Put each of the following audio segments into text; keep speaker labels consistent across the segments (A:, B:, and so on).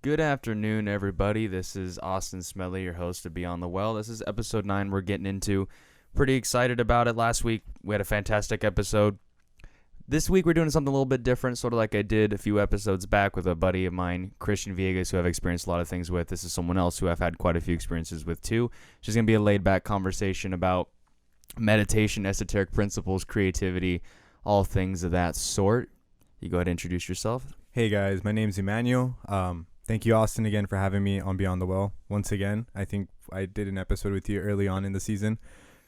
A: Good afternoon, everybody. This is Austin Smedley, your host of Beyond the Well. This is episode 9 we're getting into. Pretty excited about it. Last week, we had a fantastic episode. This week, we're doing something a little bit different, sort of like I did a few episodes back with a buddy of mine, Christian Villegas, who I've experienced a lot of things with. This is someone else who I've had quite a few experiences with, too. It's just going to be a laid-back conversation about meditation, esoteric principles, creativity, all things of that sort. You go ahead and introduce yourself.
B: Hey, guys. My name's Emmanuel. Thank you, Austin, again for having me on Beyond the Well. Once again, I think I did an episode with you early on in the season.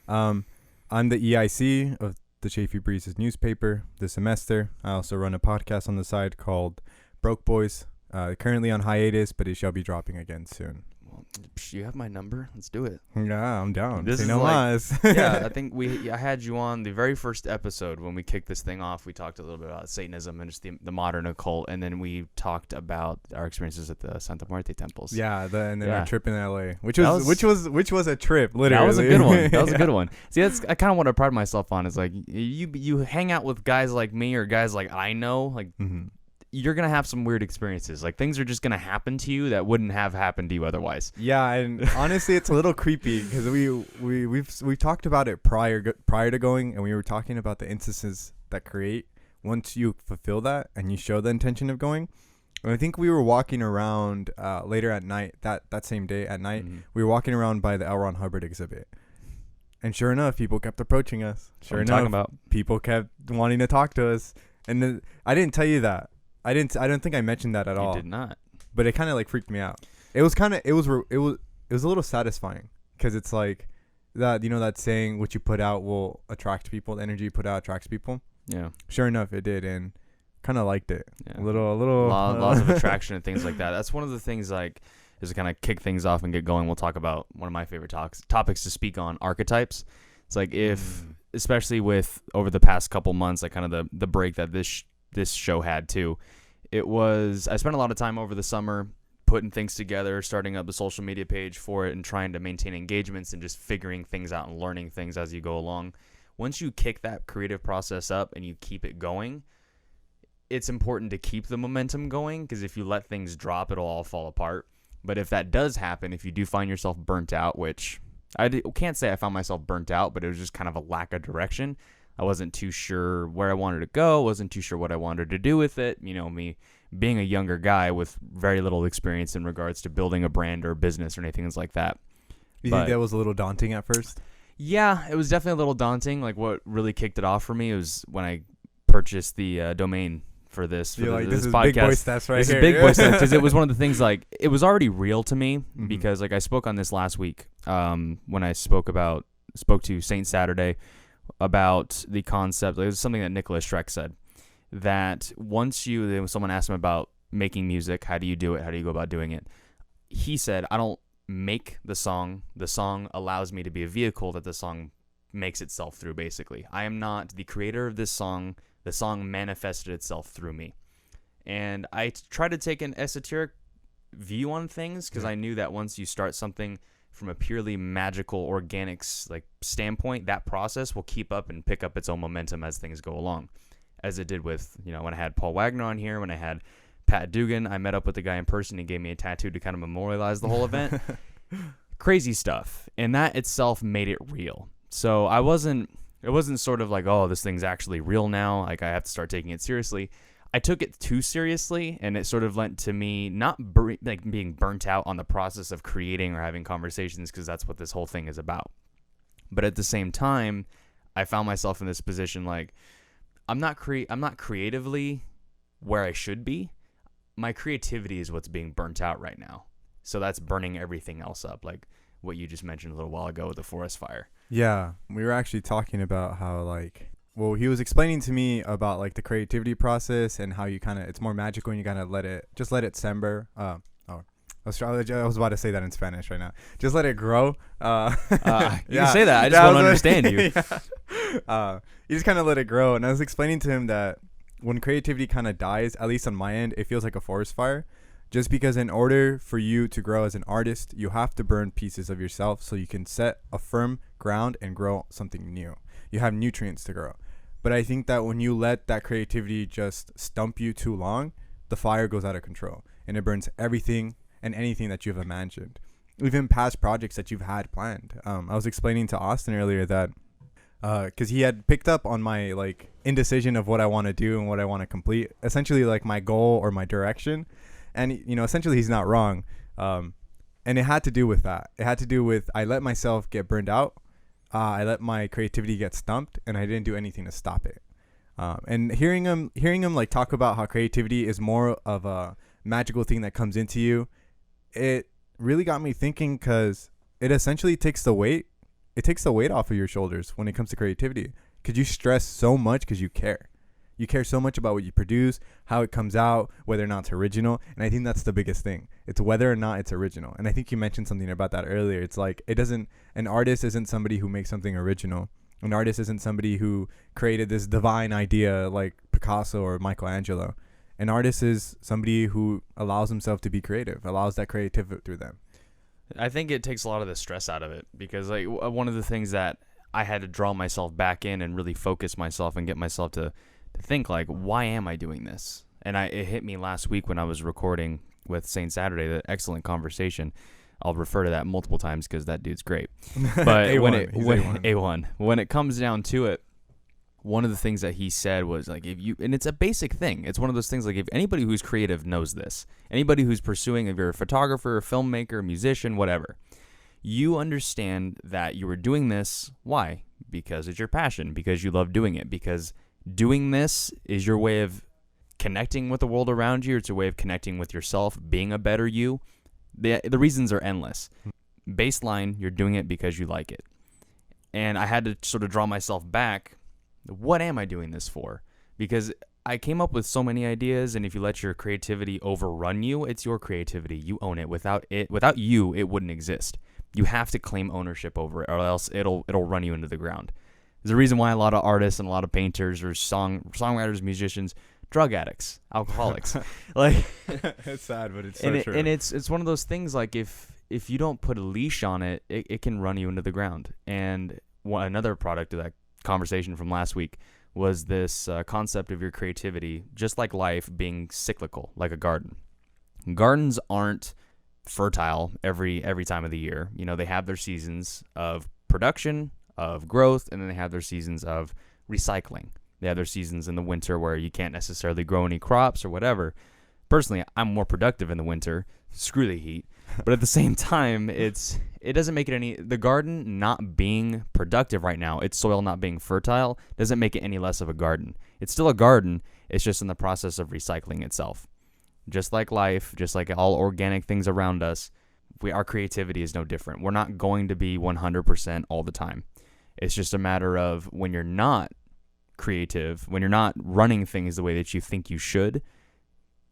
B: I'm the EIC of the Chafee Breezes newspaper this semester. I also run a podcast on the side called Broke Boys. Currently on hiatus, but it shall be dropping again soon.
A: Well, you have my number. Let's do it.
B: Yeah, I'm down.
A: This
B: Say
A: is
B: no
A: like-
B: lies.
A: Yeah, I think I had you on the very first episode when we kicked this thing off. We talked a little bit about Satanism and just the modern occult, and then we talked about our experiences at the Santa Muerte temples.
B: Yeah, and then
A: Yeah.
B: our trip in LA, which
A: That
B: was a trip, literally.
A: That was a good one. That was a good
B: Yeah.
A: one. See, I kind of want to pride myself on. Is like you hang out with guys like me or guys like I know, like
B: Mhm.
A: you're gonna have some weird experiences. Like things are just gonna happen to you that wouldn't have happened to you otherwise.
B: Yeah, and honestly, it's a little creepy because we've talked about it prior to going, and we were talking about the instances that create once you fulfill that and you show the intention of going. And I think we were walking around later at night that same day at night.
A: Mhm.
B: We were walking around by the L. Ron Hubbard exhibit, and sure enough, people kept approaching us. Sure
A: What I'm talking
B: enough,
A: about.
B: people kept wanting to talk to us, and then, I didn't tell you that. I don't think I mentioned that at all.
A: You did not.
B: But it kind of like freaked me out. It was a little satisfying because it's like that, that saying, what you put out will attract people. The energy you put out attracts people.
A: Yeah.
B: Sure enough, it did, and kind of liked it.
A: Yeah.
B: A little
A: Laws of attraction and things like that. That's one of the things, like, is to kind of kick things off and get going. We'll talk about one of my favorite topics to speak on, archetypes. It's like especially with over the past couple months, like kind of the break that this show had too. I spent a lot of time over the summer putting things together, starting up the social media page for it and trying to maintain engagements and just figuring things out and learning things as you go along. Once you kick that creative process up and you keep it going, it's important to keep the momentum going, because if you let things drop, it'll all fall apart. But if that does happen, if you do find yourself burnt out, which can't say I found myself burnt out, but it was just kind of a lack of direction. I wasn't too sure where I wanted to go, wasn't too sure what I wanted to do with it. Me being a younger guy with very little experience in regards to building a brand or a business or anything like that.
B: You think that was a little daunting at first?
A: Yeah, it was definitely a little daunting. Like what really kicked it off for me was when I purchased the domain for this.
B: You're like,
A: this
B: this is
A: podcast.
B: big boy steps right
A: This
B: here.
A: is big boy stuff, because it was one of the things, like, it was already real to me,
B: Mhm.
A: because like I spoke on this last week when I spoke to Saint Saturday about the concept. It was something that Nicholas Schreck said, that when someone asked him about making music, how do you do it? How do you go about doing it? He said, I don't make the song. The song allows me to be a vehicle that the song makes itself through, basically. I am not the creator of this song. The song manifested itself through me. And I try to take an esoteric view on things, because I knew that once you start something from a purely magical, organics like standpoint, that process will keep up and pick up its own momentum as things go along. As it did with, when I had Paul Wagner on here, when I had Pat Dugan, I met up with the guy in person. He gave me a tattoo to kind of memorialize the whole event. Crazy stuff. And that itself made it real. So it wasn't sort of like, oh, this thing's actually real now, like I have to start taking it seriously. I took it too seriously, and it sort of lent to me not being burnt out on the process of creating or having conversations, because that's what this whole thing is about. But at the same time, I found myself in this position, like, I'm not creatively where I should be. My creativity is what's being burnt out right now. So that's burning everything else up, like what you just mentioned a little while ago with the forest fire.
B: Yeah, we were actually talking about how he was explaining to me about like the creativity process and how you it's more magical and you kind of let it simmer. I was about to say that in Spanish right now. Just let it grow.
A: You can say that. I just won't understand you.
B: You just kind of let it grow. And I was explaining to him that when creativity kind of dies, at least on my end, it feels like a forest fire. Just because in order for you to grow as an artist, you have to burn pieces of yourself so you can set a firm ground and grow something new. You have nutrients to grow. But I think that when you let that creativity just stump you too long, the fire goes out of control and it burns everything and anything that you've imagined, even past projects that you've had planned. I was explaining to Austin earlier that because he had picked up on my like indecision of what I want to do and what I want to complete, essentially like my goal or my direction. And, you know, essentially he's not wrong. And it had to do with that. It had to do with I let myself get burned out. I let my creativity get stumped, and I didn't do anything to stop it. And hearing him like talk about how creativity is more of a magical thing that comes into you, it really got me thinking, because it essentially takes the weight. It takes the weight off of your shoulders when it comes to creativity, because you stress so much because you care. You care so much about what you produce, how it comes out, whether or not it's original. And I think that's the biggest thing. It's whether or not it's original. And I think you mentioned something about that earlier. It's like an artist isn't somebody who makes something original. An artist isn't somebody who created this divine idea like Picasso or Michelangelo. An artist is somebody who allows himself to be creative, allows that creativity through them.
A: I think it takes a lot of the stress out of it, because like one of the things that I had to draw myself back in and really focus myself and get myself to think like, why am I doing this? And it hit me last week when I was recording with Saint Saturday, the excellent conversation. I'll refer to that multiple times because that dude's great. But A1. When it comes down to it, one of the things that he said was like, and it's a basic thing. It's one of those things like, if anybody who's creative knows this, anybody who's pursuing, if you're a photographer, a filmmaker, musician, whatever, you understand that you were doing this. Why? Because it's your passion, because you love doing it, because doing this is your way of connecting with the world around you. It's a way of connecting with yourself, being a better you. The reasons are endless. Baseline, you're doing it because you like it. And I had to sort of draw myself back. What am I doing this for? Because I came up with so many ideas, and if you let your creativity overrun you, it's your creativity. You own it. Without you, it wouldn't exist. You have to claim ownership over it, or else it'll run you into the ground. There's a reason why a lot of artists and a lot of painters or songwriters, musicians, drug addicts, alcoholics. Like,
B: it's sad, but it's so true.
A: And it's one of those things, like if you don't put a leash on it, it can run you into the ground. And another product of that conversation from last week was this concept of your creativity, just like life, being cyclical, like a garden. Gardens aren't fertile every time of the year. You know, they have their seasons of production, of growth, and then they have their seasons of recycling. They have their seasons in the winter where you can't necessarily grow any crops or whatever. Personally, I'm more productive in the winter. Screw the heat. But at the same time, it doesn't make it the garden not being productive right now, its soil not being fertile, doesn't make it any less of a garden. It's still a garden. It's just in the process of recycling itself. Just like life, just like all organic things around us, our creativity is no different. We're not going to be 100% all the time. It's just a matter of when you're not creative, when you're not running things the way that you think you should,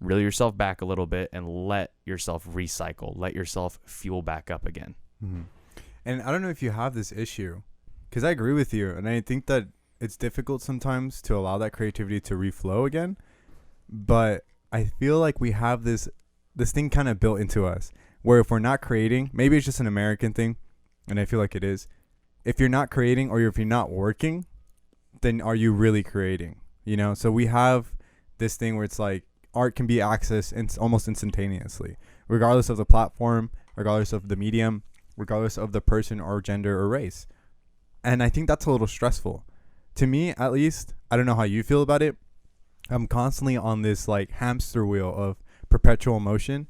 A: reel yourself back a little bit and let yourself recycle, let yourself fuel back up again.
B: Mm-hmm. And I don't know if you have this issue, because I agree with you, and I think that it's difficult sometimes to allow that creativity to reflow again, but I feel like we have this thing kind of built into us, where if we're not creating, maybe it's just an American thing, and I feel like it is. If you're not creating, or if you're not working, then are you really creating? You know, so we have this thing where it's like art can be accessed almost instantaneously, regardless of the platform, regardless of the medium, regardless of the person or gender or race. And I think that's a little stressful. To me, at least, I don't know how you feel about it. I'm constantly on this like hamster wheel of perpetual motion.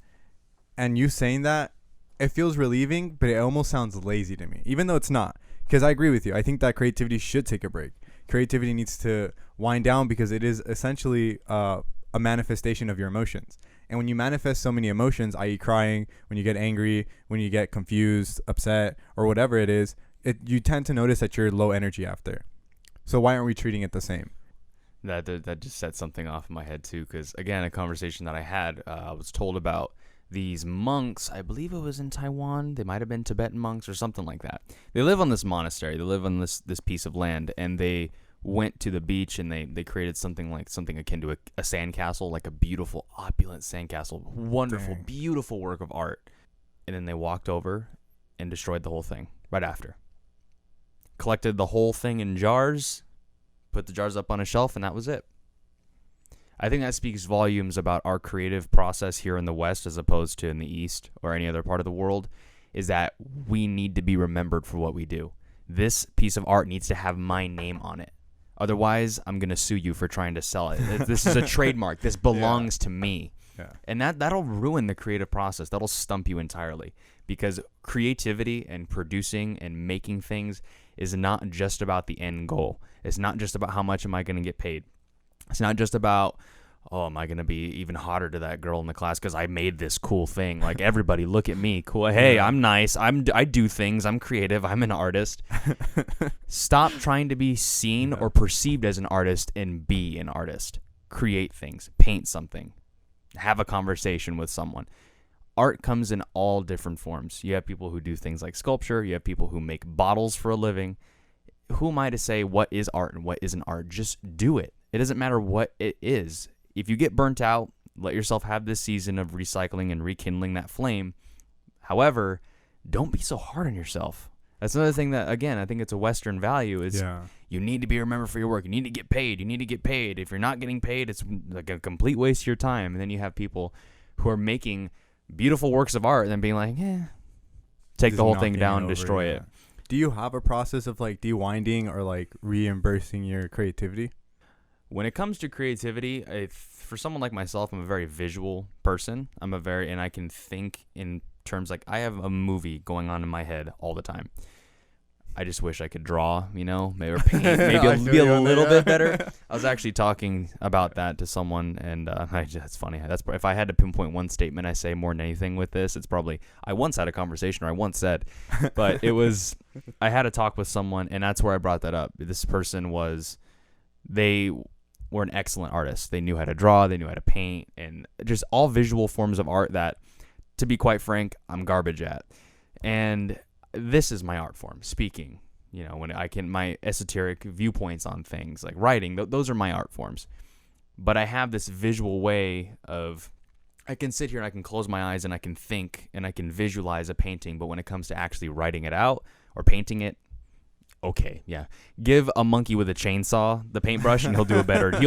B: And you saying that, it feels relieving, but it almost sounds lazy to me, even though it's not. Because I agree with you. I think that creativity should take a break. Creativity needs to wind down, because it is essentially a manifestation of your emotions. And when you manifest so many emotions, i.e. crying, when you get angry, when you get confused, upset, or whatever it is, you tend to notice that you're low energy after. So why aren't we treating it the same?
A: That just set something off in my head too, because again, a conversation that I had, I was told about these monks. I believe it was in Taiwan. They might have been Tibetan monks or something like that. They live on this monastery. They live on this piece of land, and they went to the beach and they created something akin to a sandcastle, like a beautiful, opulent sandcastle. Wonderful, Dang. Beautiful work of art. And then they walked over and destroyed the whole thing right after. Collected the whole thing in jars, put the jars up on a shelf, and that was it. I think that speaks volumes about our creative process here in the West as opposed to in the East or any other part of the world, is that we need to be remembered for what we do. This piece of art needs to have my name on it. Otherwise, I'm going to sue you for trying to sell it. This is a trademark. This belongs to me.
B: Yeah.
A: And that'll ruin the creative process. That'll stump you entirely, because creativity and producing and making things is not just about the end goal. It's not just about how much am I going to get paid. It's not just about, oh, am I going to be even hotter to that girl in the class because I made this cool thing? Like, everybody, look at me. Cool. Hey, I'm nice. I do things. I'm creative. I'm an artist. Stop trying to be seen or perceived as an artist and be an artist. Create things. Paint something. Have a conversation with someone. Art comes in all different forms. You have people who do things like sculpture. You have people who make bottles for a living. Who am I to say what is art and what isn't art? Just do it. It doesn't matter what it is. If you get burnt out, let yourself have this season of recycling and rekindling that flame. However, don't be so hard on yourself. That's another thing that, again, I think it's a Western value is you need to be remembered for your work. You need to get paid. You need to get paid. If you're not getting paid, it's like a complete waste of your time. And then you have people who are making beautiful works of art and then being like, take
B: Just
A: the whole thing
B: knocking
A: down,
B: it over,
A: destroy it.
B: Do you have a process of like dewinding or like reimbursing your creativity?
A: When it comes to creativity, for someone like myself, I'm a very visual person. And I can think in terms like I have a movie going on in my head all the time. I just wish I could draw, maybe or paint, maybe be a little bit better. I was actually talking about that to someone, and that's funny. If I had to pinpoint one statement I say more than anything with this, it's probably I once had a conversation, or I once said, but it was I had a talk with someone, and that's where I brought that up. This person they were an excellent artist. They knew how to draw, they knew how to paint, and just all visual forms of art that, to be quite frank, I'm garbage at. And this is my art form, speaking, when my esoteric viewpoints on things like writing, those are my art forms. But I have this visual way of, I can sit here and I can close my eyes and I can think and I can visualize a painting. But when it comes to actually writing it out or painting it, okay, yeah. Give a monkey with a chainsaw the paintbrush and he'll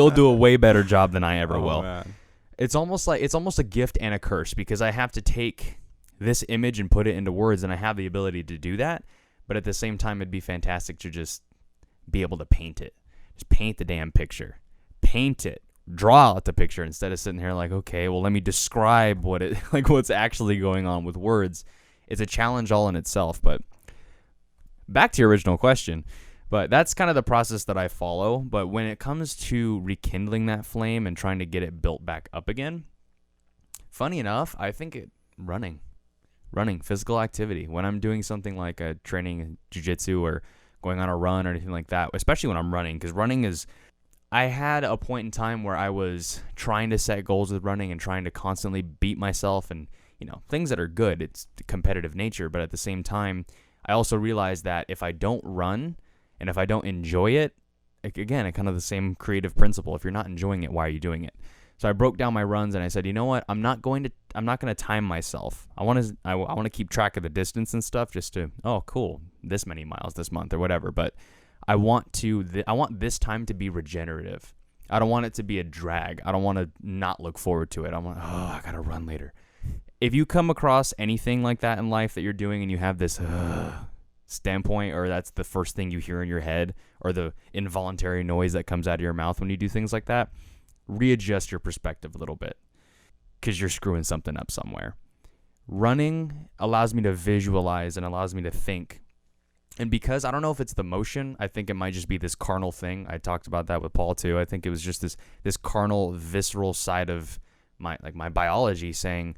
A: do a way better job than I ever will. Man. It's almost a gift and a curse, because I have to take this image and put it into words, and I have the ability to do that. But at the same time, it'd be fantastic to just be able to paint it. Just paint the damn picture. Paint it. Draw out the picture instead of sitting here like, okay, well, let me describe what's actually going on with words. It's a challenge all in itself. But back to your original question. But that's kind of the process that I follow. But when it comes to rekindling that flame and trying to get it built back up again, funny enough, I think running, physical activity. When I'm doing something like a training jiu-jitsu or going on a run or anything like that, especially when I'm running, because I had a point in time where I was trying to set goals with running and trying to constantly beat myself and, things that are good. It's the competitive nature. But at the same time, I also realized that if I don't run and if I don't enjoy it, again, kind of the same creative principle. If you're not enjoying it, why are you doing it? So I broke down my runs and I said, you know what? I'm not going to time myself. I want to keep track of the distance and stuff, just to, oh, cool, this many miles this month or whatever. But I want this time to be regenerative. I don't want it to be a drag. I don't want to not look forward to it. I got to run later. If you come across anything like that in life that you're doing and you have this standpoint, or that's the first thing you hear in your head, or the involuntary noise that comes out of your mouth when you do things like that, readjust your perspective a little bit, because you're screwing something up somewhere. Running allows me to visualize and allows me to think. And because I don't know if it's the motion, I think it might just be this carnal thing. I talked about that with Paul too. I think it was just this carnal, visceral side of my biology saying,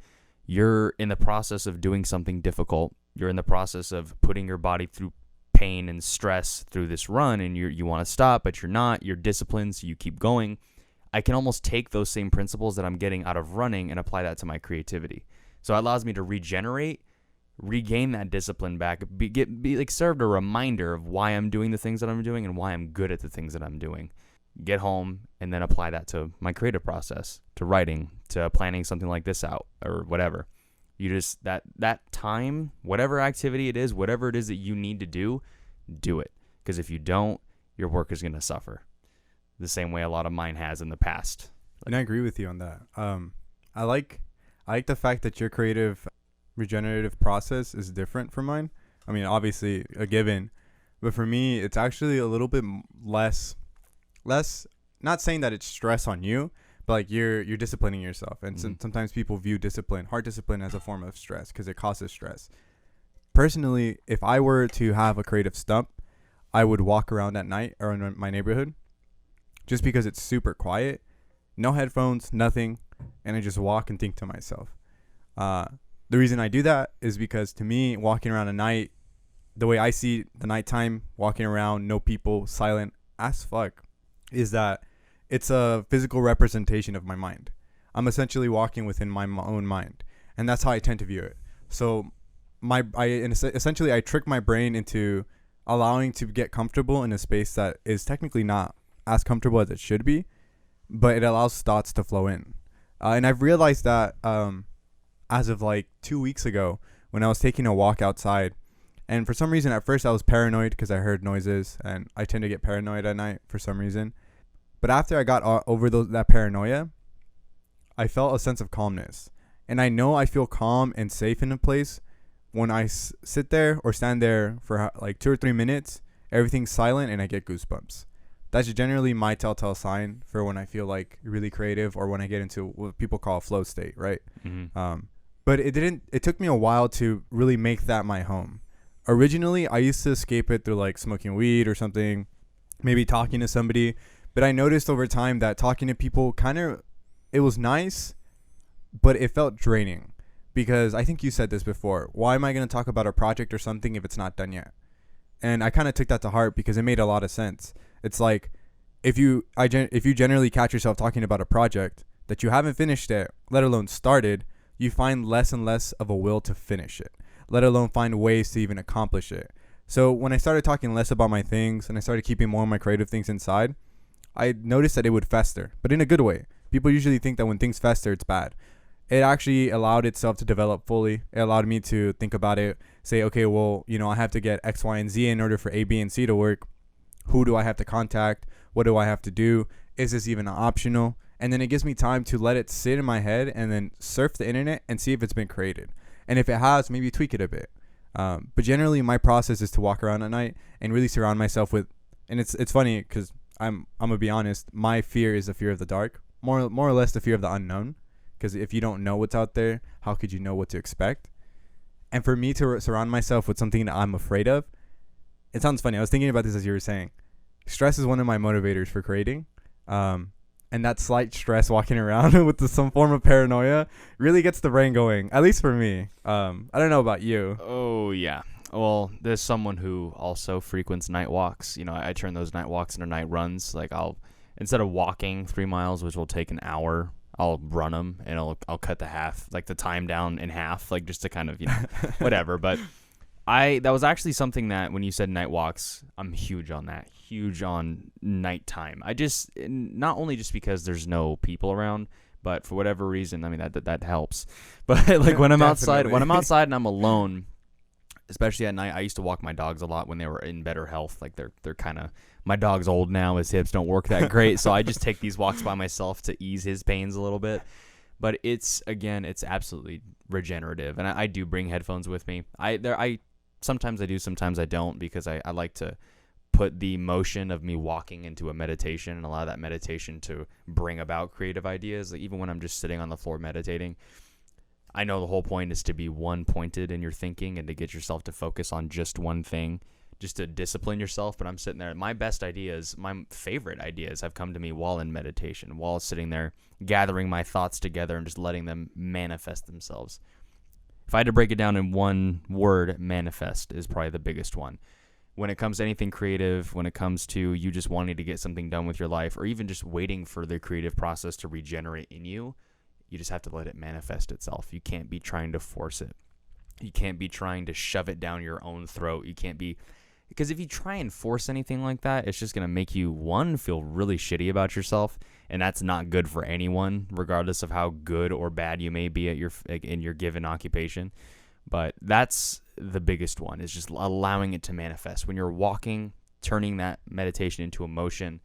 A: you're in the process of doing something difficult. You're in the process of putting your body through pain and stress through this run, and you want to stop, but you're not. You're disciplined, so you keep going. I can almost take those same principles that I'm getting out of running and apply that to my creativity. So it allows me to regenerate, regain that discipline back, served a reminder of why I'm doing the things that I'm doing and why I'm good at the things that I'm doing. Get home and then apply that to my creative process, to writing, to planning something like this out or whatever. You just, that time, whatever activity it is, whatever it is that you need to do it. Because if you don't, your work is going to suffer. The same way a lot of mine has in the past.
B: And I agree with you on that. I like the fact that your creative regenerative process is different from mine. I mean, obviously a given, but for me, it's actually a little bit less. Not saying that it's stress on you, but like you're disciplining yourself, and sometimes people view hard discipline, as a form of stress because it causes stress. Personally, if I were to have a creative stump, I would walk around at night around my neighborhood, just because it's super quiet, no headphones, nothing, and I just walk and think to myself. The reason I do that is because to me, walking around at night, the way I see the nighttime, walking around, no people, silent as fuck, is that it's a physical representation of my mind. I'm essentially walking within my own mind, and that's how I tend to view it. So essentially I trick my brain into allowing to get comfortable in a space that is technically not as comfortable as it should be, but it allows thoughts to flow in. And I've realized that as of like 2 weeks ago, when I was taking a walk outside, and for some reason at first I was paranoid because I heard noises, and I tend to get paranoid at night for some reason. But after I got over that paranoia, I felt a sense of calmness. And I know I feel calm and safe in a place when I sit there or stand there for like 2 or 3 minutes, everything's silent, and I get goosebumps. That's generally my telltale sign for when I feel like really creative, or when I get into what people call a flow state, right?
A: Mm-hmm.
B: But it took me a while to really make that my home. Originally, I used to escape it through like smoking weed or something, maybe talking to somebody. But I noticed over time that talking to people it was nice, but it felt draining. Because I think you said this before. Why am I going to talk about a project or something if it's not done yet? And I kind of took that to heart because it made a lot of sense. It's like if you generally catch yourself talking about a project that you haven't finished it, let alone started, you find less and less of a will to finish it, let alone find ways to even accomplish it. So when I started talking less about my things and I started keeping more of my creative things inside, I noticed that it would fester, but in a good way. People usually think that when things fester, it's bad. It actually allowed itself to develop fully. It allowed me to think about it, say, okay, well, I have to get X, Y, and Z in order for A, B, and C to work. Who do I have to contact? What do I have to do? Is this even optional? And then it gives me time to let it sit in my head and then surf the internet and see if it's been created. And if it has, maybe tweak it a bit. But generally, my process is to walk around at night and really surround myself with, and it's funny because I'm gonna be honest, my fear is the fear of the dark, more or less the fear of the unknown. Because if you don't know what's out there, how could you know what to expect? And for me to surround myself with something that I'm afraid of, it sounds funny. I was thinking about this as you were saying. Stress is one of my motivators for creating. And that slight stress walking around with some form of paranoia really gets the brain going, at least for me. I don't know about you.
A: Oh, yeah. Well, there's someone who also frequents night walks. I turn those night walks into night runs. Like instead of walking 3 miles, which will take an hour, I'll run them, and I'll cut the time down in half, like just to kind of, whatever. But that was actually something that when you said night walks, I'm huge on that, huge on nighttime. Not only just because there's no people around, but for whatever reason, I mean, that helps. But like when I'm outside and I'm alone, especially at night, I used to walk my dogs a lot when they were in better health. Like they're kind of, my dog's old now, his hips don't work that great, so I just take these walks by myself to ease his pains a little bit. But it's absolutely regenerative, and I do bring headphones with me. Sometimes I do, sometimes I don't, because I like to put the motion of me walking into a meditation and allow that meditation to bring about creative ideas. Like even when I'm just sitting on the floor meditating, I know the whole point is to be one pointed in your thinking and to get yourself to focus on just one thing, just to discipline yourself. But I'm sitting there. My best ideas, my favorite ideas have come to me while in meditation, while sitting there gathering my thoughts together and just letting them manifest themselves. If I had to break it down in one word, manifest is probably the biggest one. When it comes to anything creative, when it comes to you just wanting to get something done with your life, or even just waiting for the creative process to regenerate in you, you just have to let it manifest itself. You can't be trying to force it. You can't be trying to shove it down your own throat. Because if you try and force anything like that, it's just going to make you, one, feel really shitty about yourself, and that's not good for anyone, regardless of how good or bad you may be in your given occupation. But that's the biggest one, is just allowing it to manifest. When you're walking, turning that meditation into emotion,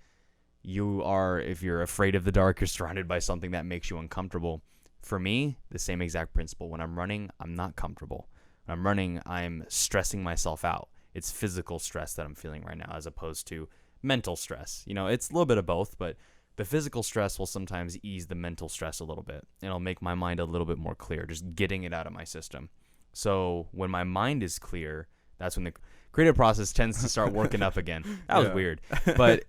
A: if you're afraid of the dark, you're surrounded by something that makes you uncomfortable. For me, the same exact principle. When I'm running, I'm not comfortable. When I'm running, I'm stressing myself out. It's physical stress that I'm feeling right now as opposed to mental stress. It's a little bit of both, but the physical stress will sometimes ease the mental stress a little bit, and it'll make my mind a little bit more clear, just getting it out of my system. So when my mind is clear, that's when the creative process tends to start working up again. That was weird. But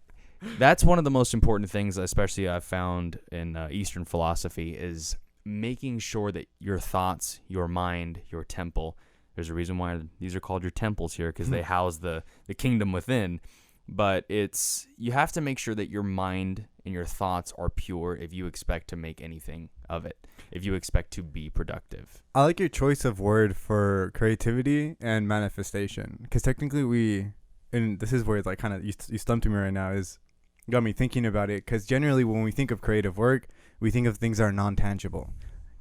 A: that's one of the most important things, especially I've found in Eastern philosophy, is making sure that your thoughts, your mind, your temple, there's a reason why these are called your temples here, because they house the kingdom within. But you have to make sure that your mind and your thoughts are pure if you expect to make anything of it, if you expect to be productive.
B: I like your choice of word for creativity and manifestation, because technically and this is where it's like kind of, you stumped me right now, is got me thinking about it, because generally when we think of creative work, we think of things that are non-tangible.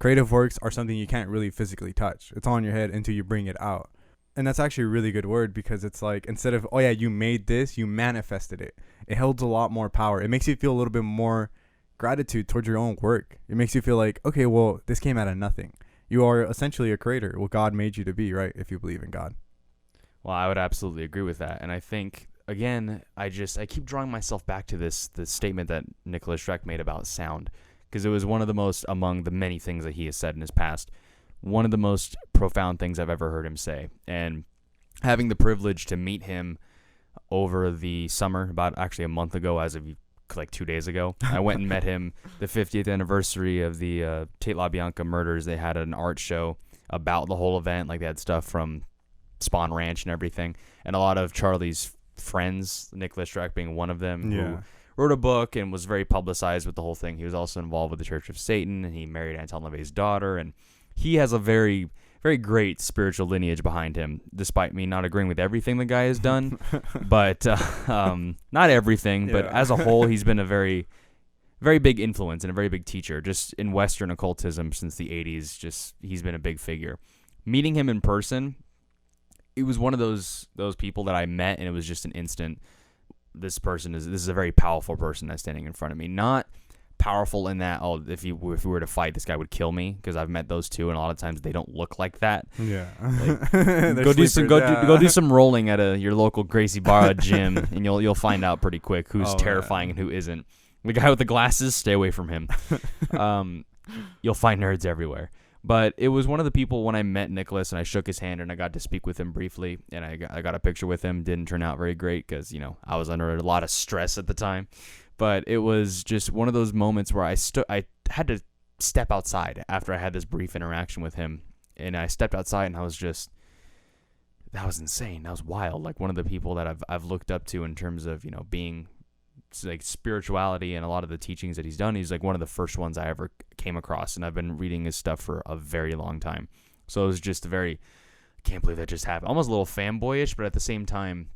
B: Creative works are something you can't really physically touch. It's all in your head until you bring it out. And that's actually a really good word, because it's like, instead of, oh yeah, you made this, you manifested it. It holds a lot more power. It makes you feel a little bit more gratitude towards your own work. It makes you feel like, okay, well, this came out of nothing. You are essentially a creator, what God made you to be, right? If you believe in God.
A: Well, I would absolutely agree with that. And I think, again, I keep drawing myself back to this statement that Nicholas Schreck made about sound, because it was one of the most, among the many things that he has said in his past, one of the most profound things I've ever heard him say. And having the privilege to meet him over the summer, about actually a month ago, as of like 2 days ago, I went and met him the 50th anniversary of the Tate LaBianca murders. They had an art show about the whole event. Like, they had stuff from Spawn Ranch and everything. And a lot of Charlie's friends, Nicholas Schreck being one of them, who wrote a book and was very publicized with the whole thing. He was also involved with the Church of Satan, and he married Anton LaVey's daughter, and he has a very, very great spiritual lineage behind him, despite me not agreeing with everything the guy has done. But not everything, but as a whole, he's been a very, very big influence and a very big teacher. Just in Western occultism since the 80s, he's been a big figure. Meeting him in person, it was one of those people that I met, and it was just an instant, this is a very powerful person that's standing in front of me. Not powerful in that, if we were to fight, this guy would kill me, because I've met those two, and a lot of times they don't look like that. Like, go do some rolling at your local Gracie Barra gym, and you'll find out pretty quick who's terrifying and who isn't. The guy with the glasses, stay away from him. You'll find nerds everywhere. But it was one of the people, when I met Nicholas and I shook his hand and I got to speak with him briefly, and I got a picture with him. Didn't turn out very great, because I was under a lot of stress at the time. But it was just one of those moments where I had to step outside after I had this brief interaction with him. And I stepped outside, and I was just, that was insane. That was wild. Like, one of the people that I've looked up to in terms of, being like spirituality and a lot of the teachings that he's done. He's like one of the first ones I ever came across, and I've been reading his stuff for a very long time. So it was just I can't believe that just happened. Almost a little fanboyish, but at the same time,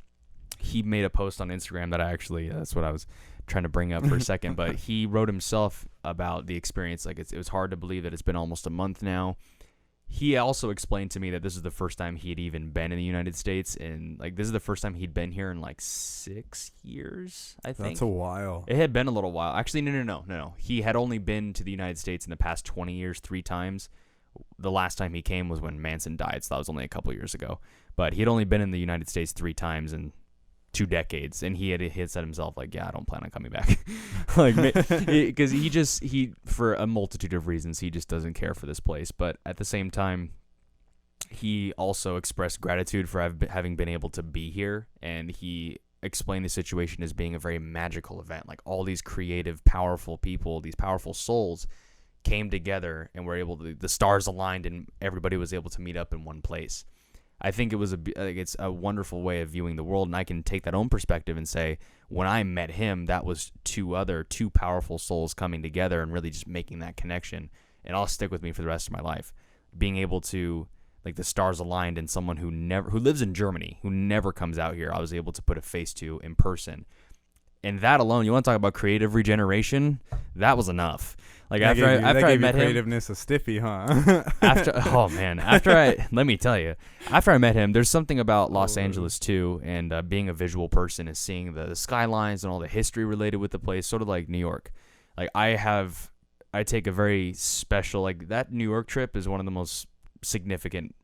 A: he made a post on Instagram that that's what I was trying to bring up for a second, but he wrote himself about the experience. Like, it was hard to believe that it's been almost a month now. He also explained to me that this is the first time he had even been in the United States, and like, this is the first time he'd been here in like 6 years, I think.
B: That's a while.
A: It had been a little while. Actually, no. He had only been to the United States in the past 20 years 3 times. The last time he came was when Manson died, so that was only a couple years ago. But he had only been in the United States 3 times in 2 decades, and he had said himself, like, yeah, I don't plan on coming back. Like, because he for a multitude of reasons, he just doesn't care for this place. But at the same time, he also expressed gratitude for having been able to be here, and he explained the situation as being a very magical event. Like, all these creative, powerful people, these powerful souls came together and were able to, the stars aligned, and everybody was able to meet up in one place. I think it's a wonderful way of viewing the world, and I can take that own perspective and say, when I met him, that was two powerful souls coming together and really just making that connection, and I'll stick with me for the rest of my life. Being able to, like, the stars aligned, and someone who lives in Germany, who never comes out here, I was able to put a face to in person. And that alone, you want to talk about creative regeneration? That was enough. Like
B: That
A: after I met him,
B: creativeness a stiffy, huh?
A: let me tell you, after I met him, there's something about Los
B: Oh.
A: Angeles too, and being a visual person is seeing the skylines and all the history related with the place, sort of like New York. Like I take a very special, like that New York trip is one of the most significant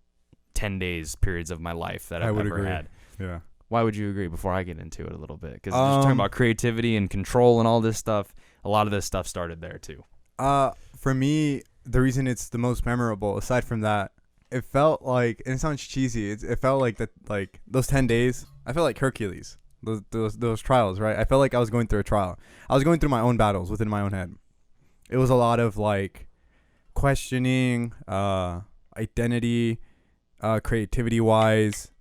A: 10 days periods of my life that I've
B: would
A: ever
B: agree.
A: had.
B: Yeah.
A: Why would you agree before I get into it a little bit? Because just talking about creativity and control and all this stuff, a lot of this stuff started there too.
B: For me, the reason it's the most memorable, aside from that, it felt like, and it sounds cheesy, it felt like that, like those 10 days, I felt like Hercules, those trials, right? I felt like I was going through a trial. I was going through my own battles within my own head. It was a lot of like questioning, identity, creativity wise,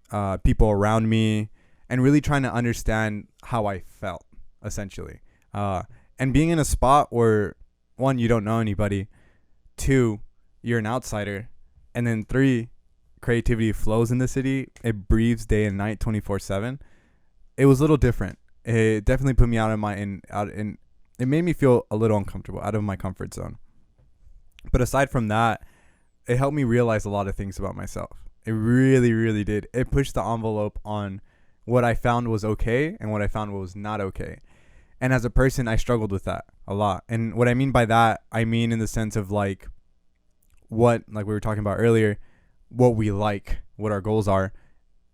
B: people around me, and really trying to understand how I felt, essentially. And being in a spot where, one, you don't know anybody, two, you're an outsider, and then three, creativity flows in the city. It breathes day and night, 24/7. It was a little different. It definitely put me out in it made me feel a little uncomfortable, out of my comfort zone. But aside from that, it helped me realize a lot of things about myself. It really, really did. It pushed the envelope on what I found was okay and what I found was not okay. And as a person, I struggled with that a lot. And what I mean by that, I mean in the sense of like what, like we were talking about earlier, what we like, what our goals are,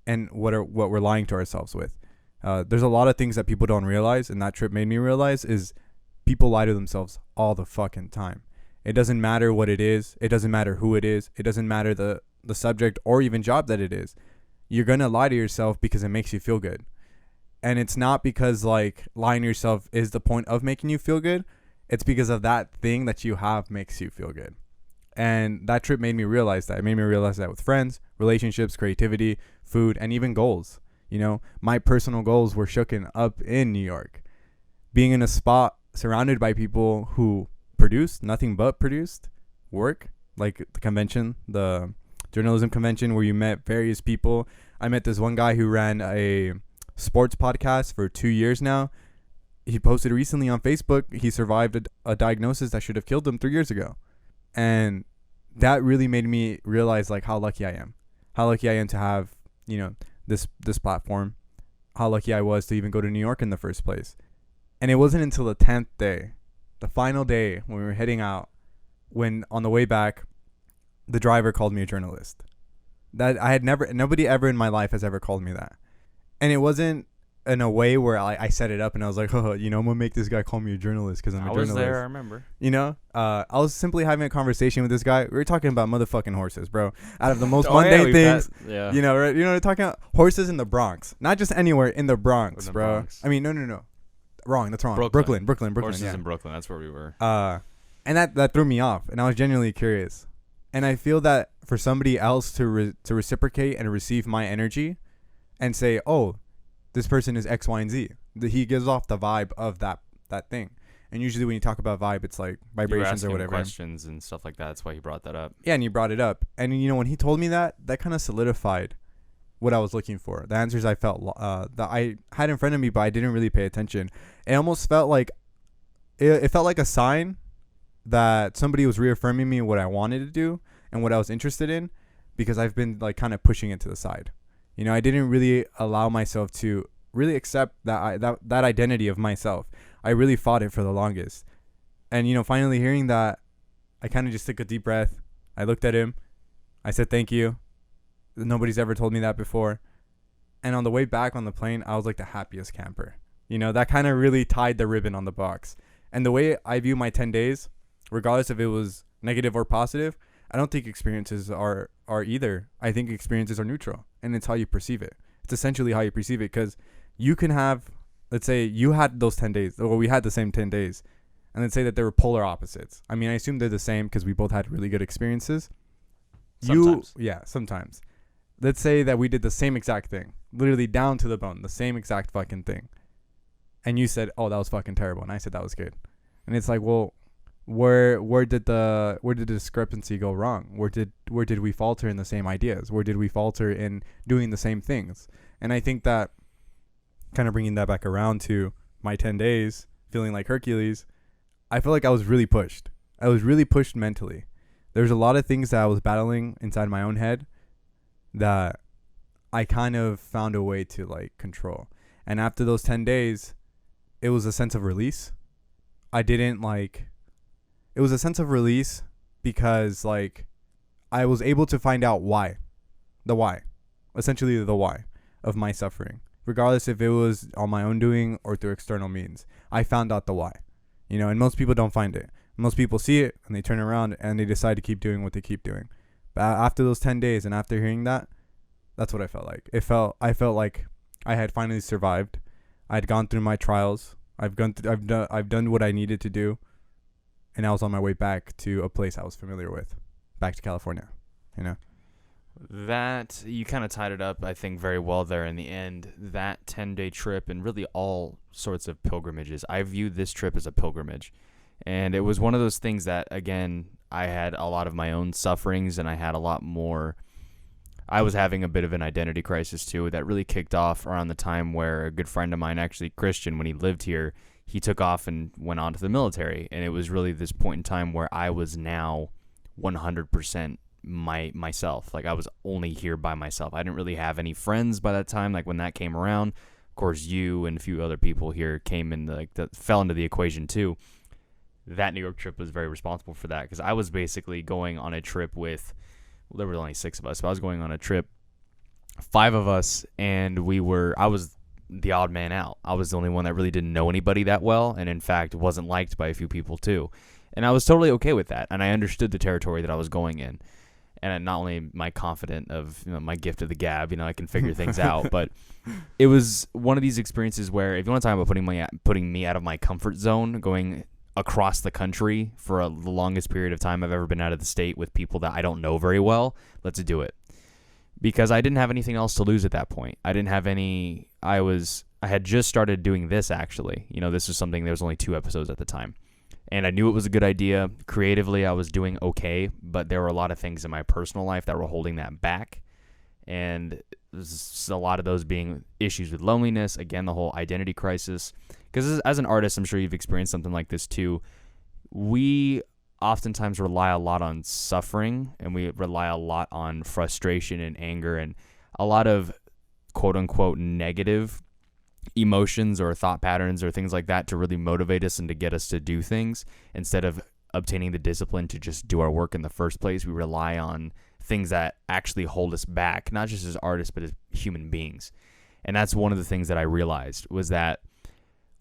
B: and what we're lying to ourselves with. There's a lot of things that people don't realize, and that trip made me realize is people lie to themselves all the fucking time. It doesn't matter what it is. It doesn't matter who it is. It doesn't matter the subject or even job that it is. You're going to lie to yourself because it makes you feel good. And it's not because like lying to yourself is the point of making you feel good. It's because of that thing that you have makes you feel good. And that trip made me realize that. It made me realize that with friends, relationships, creativity, food, and even goals. You know, my personal goals were shooken up in New York. Being in a spot surrounded by people who produced, nothing but produced work, like the convention, the journalism convention where you met various people. I met this one guy who ran a sports podcast for 2 years now. He posted recently on Facebook he survived a diagnosis that should have killed him 3 years ago. And that really made me realize like how lucky I am. How lucky I am to have, you know, this platform. How lucky I was to even go to New York in the first place. And it wasn't until the 10th day, the final day when we were heading out, when on the way back, the driver called me a journalist. That I had nobody ever in my life has ever called me that. And it wasn't in a way where I set it up and I was like, oh, you know, I'm going to make this guy call me a journalist because I'm a journalist.
A: I was there, I remember.
B: You know, I was simply having a conversation with this guy. We were talking about motherfucking horses, bro. Out of the most mundane things, you know, right? You know, we're talking about horses in the Bronx. Not just anywhere, in the Bronx,
A: In the
B: bro.
A: Bronx.
B: I mean, no. Wrong, that's wrong.
A: Brooklyn.
B: Brooklyn.
A: Horses
B: Yeah.
A: in Brooklyn, that's where we were.
B: And that threw me off, and I was genuinely curious. And I feel that for somebody else to reciprocate and receive my energy and say, oh, this person is X, Y, and Z. He gives off the vibe of that thing. And usually when you talk about vibe, it's like vibrations or whatever.
A: Questions and stuff like that. That's why he brought that up.
B: Yeah, and you brought it up. And, you know, when he told me that kind of solidified what I was looking for. The answers I felt that I had in front of me, but I didn't really pay attention. It almost felt like it felt like a sign that somebody was reaffirming me what I wanted to do and what I was interested in, because I've been like kind of pushing it to the side. You know, I didn't really allow myself to really accept that identity of myself. I really fought it for the longest. And, you know, finally hearing that, I kind of just took a deep breath. I looked at him. I said, thank you. Nobody's ever told me that before. And on the way back on the plane, I was like the happiest camper. You know, that kind of really tied the ribbon on the box. And the way I view my 10 days, regardless if it was negative or positive, I don't think experiences are either. I think experiences are neutral, and it's how you perceive it. It's essentially how you perceive it, because you can have, let's say you had those 10 days, or we had the same 10 days, and let's say that they were polar opposites. I mean, I assume they're the same because we both had really good experiences.
A: Sometimes.
B: Sometimes. Let's say that we did the same exact thing, literally down to the bone, the same exact fucking thing. And you said, oh, that was fucking terrible. And I said that was good. And it's like, well, where did the discrepancy go wrong? Where did we falter in the same ideas? Where did we falter in doing the same things? And I think that, kind of bringing that back around to my 10 days, feeling like Hercules, I felt like I was really pushed. I was really pushed mentally. There's a lot of things that I was battling inside my own head that I kind of found a way to like control. And after those 10 days, it was a sense of release. It was a sense of release because like I was able to find out essentially the why of my suffering, regardless if it was on my own doing or through external means. I found out the why, and most people don't find it. Most people see it and they turn around and they decide to keep doing what they keep doing. But after those 10 days and after hearing that, that's what I felt like. I felt like I had finally survived. I had gone through my trials. I've done what I needed to do, and I was on my way back to a place I was familiar with, back to California.
A: That, you kind of tied it up, I think, very well there in the end. That 10-day trip, and really all sorts of pilgrimages, I view this trip as a pilgrimage. And it was one of those things that, again, I had a lot of my own sufferings, and I had a lot more. I was having a bit of an identity crisis, too, that really kicked off around the time where a good friend of mine, actually Christian, when he lived here, he took off and went on to the military. And it was really this point in time where I was now 100% myself. Like, I was only here by myself. I didn't really have any friends by that time. Like, when that came around, of course, you and a few other people here came in, that fell into the equation, too. That New York trip was very responsible for that, because I was basically going on a trip with, well, there were only 6 of us, but I was going on a trip, 5 of us, and I was the odd man out. I was the only one that really didn't know anybody that well, and in fact wasn't liked by a few people too. And I was totally okay with that, and I understood the territory that I was going in. And not only am I confident of my gift of the gab, I can figure things out, but it was one of these experiences where, if you want to talk about putting me out of my comfort zone, going across the country for the longest period of time I've ever been out of the state with people that I don't know very well, let's do it. Because I didn't have anything else to lose at that point. I had just started doing this, actually. This was something, there was only 2 episodes at the time. And I knew it was a good idea. Creatively, I was doing okay, but there were a lot of things in my personal life that were holding that back. And a lot of those being issues with loneliness, again, the whole identity crisis. Because as an artist, I'm sure you've experienced something like this too. We oftentimes rely a lot on suffering, and we rely a lot on frustration and anger and a lot of quote-unquote negative emotions or thought patterns or things like that to really motivate us and to get us to do things. Instead of obtaining the discipline to just do our work in the first place, we rely on things that actually hold us back, not just as artists, but as human beings. And that's one of the things that I realized, was that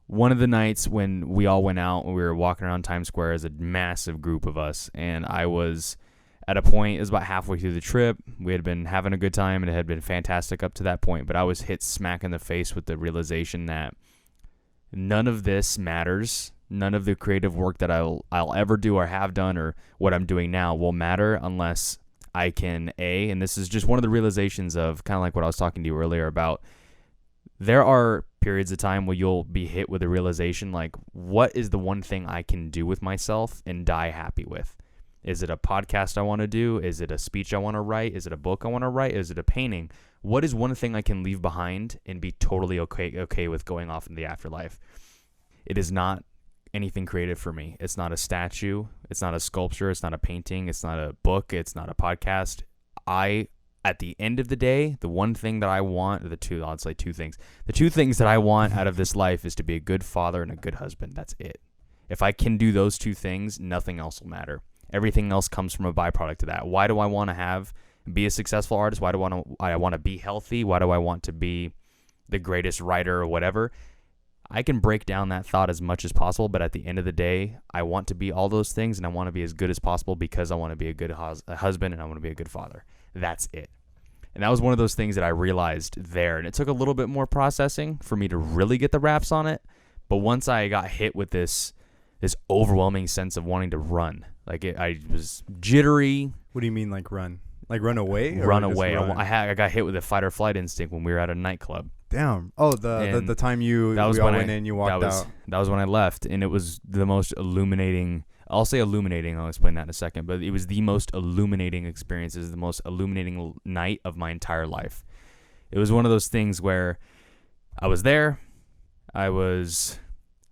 A: one of the nights when we all went out, we were walking around Times Square as a massive group of us, and I was at a point, it was about halfway through the trip. We had been having a good time, and it had been fantastic up to that point, but I was hit smack in the face with the realization that none of this matters. None of the creative work that I'll ever do or have done or what I'm doing now will matter unless I can, and this is just one of the realizations of kind of like what I was talking to you earlier about, there are periods of time where you'll be hit with a realization like, what is the one thing I can do with myself and die happy with? Is it a podcast I want to do? Is it a speech I want to write? Is it a book I want to write? Is it a painting? What is one thing I can leave behind and be totally okay with going off in the afterlife? It is not anything creative for me. It's not a statue. It's not a sculpture. It's not a painting. It's not a book. It's not a podcast. At the end of the day, the one thing that I want, I'll say 2 things. The 2 things that I want out of this life is to be a good father and a good husband. That's it. If I can do those 2 things, nothing else will matter. Everything else comes from a byproduct of that. Why do I want to be a successful artist? Why do I want to be healthy? Why do I want to be the greatest writer or whatever? I can break down that thought as much as possible, but at the end of the day, I want to be all those things, and I want to be as good as possible because I want to be a good husband and I want to be a good father. That's it. And that was one of those things that I realized there, and it took a little bit more processing for me to really get the wraps on it. But once I got hit with this overwhelming sense of wanting to run, I was jittery.
B: What do you mean, like run? Like run away?
A: Run away. I got hit with a fight or flight instinct when we were at a nightclub.
B: Damn. Oh, the time we all went in, you walked out.
A: That was when I left, and it was the most illuminating. I'll say illuminating. I'll explain that in a second. But it was the most illuminating experiences, the most illuminating night of my entire life. It was one of those things where I was there. I was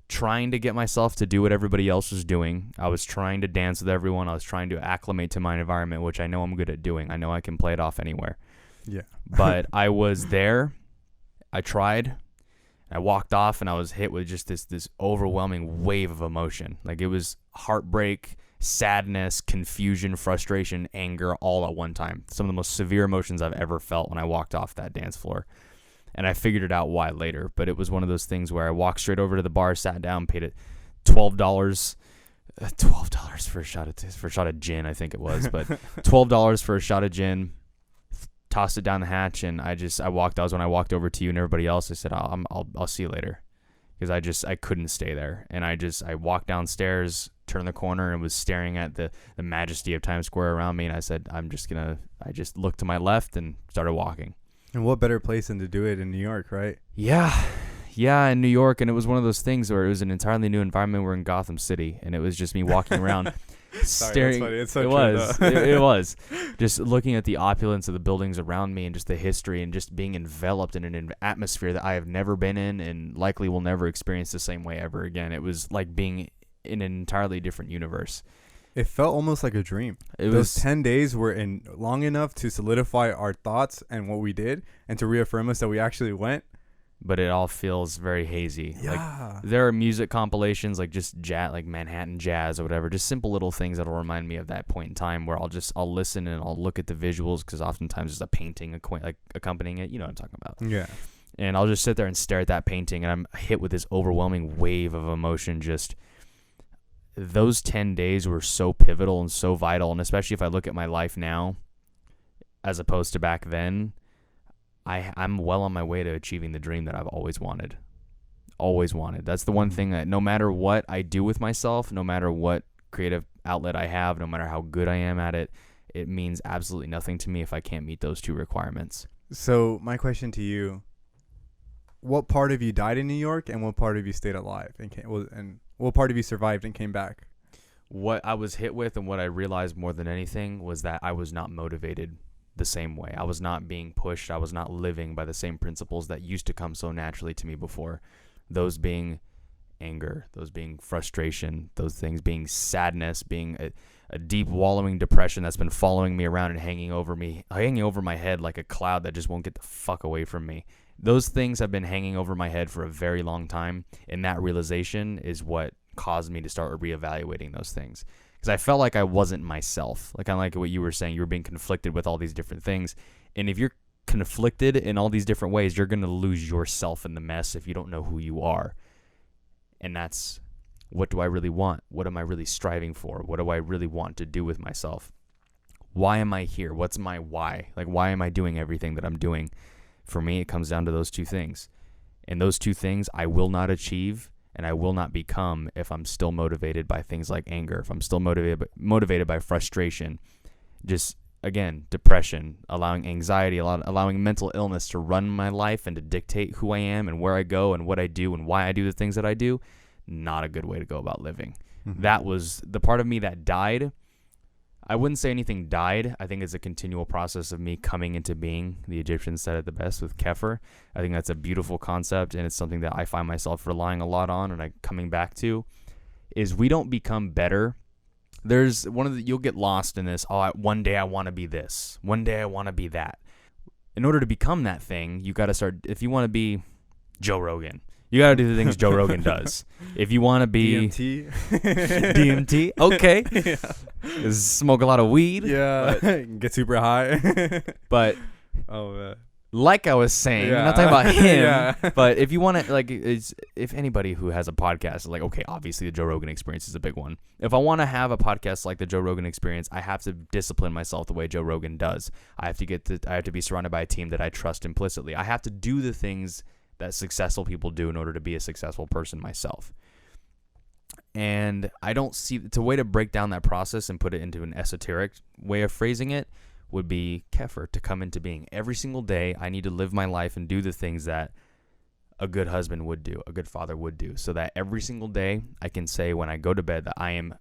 A: trying to get myself to do what everybody else was doing. I was trying to dance with everyone. I was trying to acclimate to my environment, which I know I'm good at doing. I know I can play it off anywhere.
B: Yeah.
A: But I was there. I tried. I walked off, and I was hit with just this overwhelming wave of emotion. Like, it was heartbreak, sadness, confusion, frustration, anger, all at one time. Some of the most severe emotions I've ever felt when I walked off that dance floor. And I figured it out why later. But it was one of those things where I walked straight over to the bar, sat down, paid it $12 for a shot of gin, I think it was. But $12 for a shot of gin. Tossed it down the hatch, and I walked. That was when I walked over to you and everybody else. I said, I'll see you later, because I couldn't stay there. And I walked downstairs, turned the corner, and was staring at the majesty of Times Square around me. And I said, I just looked to my left and started walking.
B: And what better place than to do it in New York, right?
A: Yeah, in New York. And it was one of those things where it was an entirely new environment. We're in Gotham City, and it was just me walking around. Staring.
B: Sorry, it's so
A: it
B: true,
A: was. It was just looking at the opulence of the buildings around me, and just the history, and just being enveloped in an atmosphere that I have never been in, and likely will never experience the same way ever again. It was like being in an entirely different universe.
B: It felt almost like a dream. Those 10 days were long enough to solidify our thoughts and what we did, and to reaffirm us that we actually went.
A: But it all feels very hazy.
B: Yeah.
A: Like, there are music compilations, like just jazz, like Manhattan jazz or whatever, just simple little things that'll remind me of that point in time, where I'll listen and I'll look at the visuals, because oftentimes there's a painting like accompanying it. You know what I'm talking about?
B: Yeah.
A: And I'll just sit there and stare at that painting, and I'm hit with this overwhelming wave of emotion. Just those 10 days were so pivotal and so vital, and especially if I look at my life now as opposed to back then, I'm well on my way to achieving the dream that I've always wanted. Always wanted. That's the one thing that no matter what I do with myself, no matter what creative outlet I have, no matter how good I am at it, it means absolutely nothing to me if I can't meet those two requirements.
B: So my question to you, what part of you died in New York, and what part of you stayed alive and what part of you survived and came back?
A: What I was hit with, and what I realized more than anything, was that I was not motivated the same way. I was not being pushed. I was not living by the same principles that used to come so naturally to me before. Those being anger, those being frustration, those things being sadness, being a deep wallowing depression that's been following me around and hanging over my head like a cloud that just won't get the fuck away from me. Those things have been hanging over my head for a very long time, and that realization is what caused me to start reevaluating those things. Because I felt like I wasn't myself. Like, I like what you were saying. You were being conflicted with all these different things. And if you're conflicted in all these different ways, you're going to lose yourself in the mess if you don't know who you are. And that's, what do I really want? What am I really striving for? What do I really want to do with myself? Why am I here? What's my why? Like, why am I doing everything that I'm doing? For me, it comes down to those two things. And those two things I will not achieve, and I will not become, if I'm still motivated by things like anger, if I'm still motivated by frustration, just, again, depression, allowing anxiety, allowing mental illness to run my life and to dictate who I am and where I go and what I do and why I do the things that I do. Not a good way to go about living. Mm-hmm. That was the part of me that died. I wouldn't say anything died. I think it's a continual process of me coming into being. The Egyptians said it the best with Kefir. I think that's a beautiful concept, and it's something that I find myself relying a lot on, and coming back to, is we don't become better. There's you'll get lost in this. One day I want to be this. One day I want to be that. In order to become that thing, you got to start. If you want to be Joe Rogan, you got to do the things Joe Rogan does. If you want to be DMT, okay. Yeah. Smoke a lot of weed.
B: Yeah. Get super high.
A: But like I was saying, I'm not talking about him. Yeah. But if you want to, if anybody who has a podcast is like, okay, obviously the Joe Rogan Experience is a big one. If I want to have a podcast like the Joe Rogan Experience, I have to discipline myself the way Joe Rogan does. I have to be surrounded by a team that I trust implicitly. I have to do the things that successful people do in order to be a successful person myself. And I don't see the way to break down that process and put it into an esoteric way of phrasing it would be Kefir to come into being. Every single day, I need to live my life and do the things that a good husband would do, a good father would do, so that every single day I can say when I go to bed that I am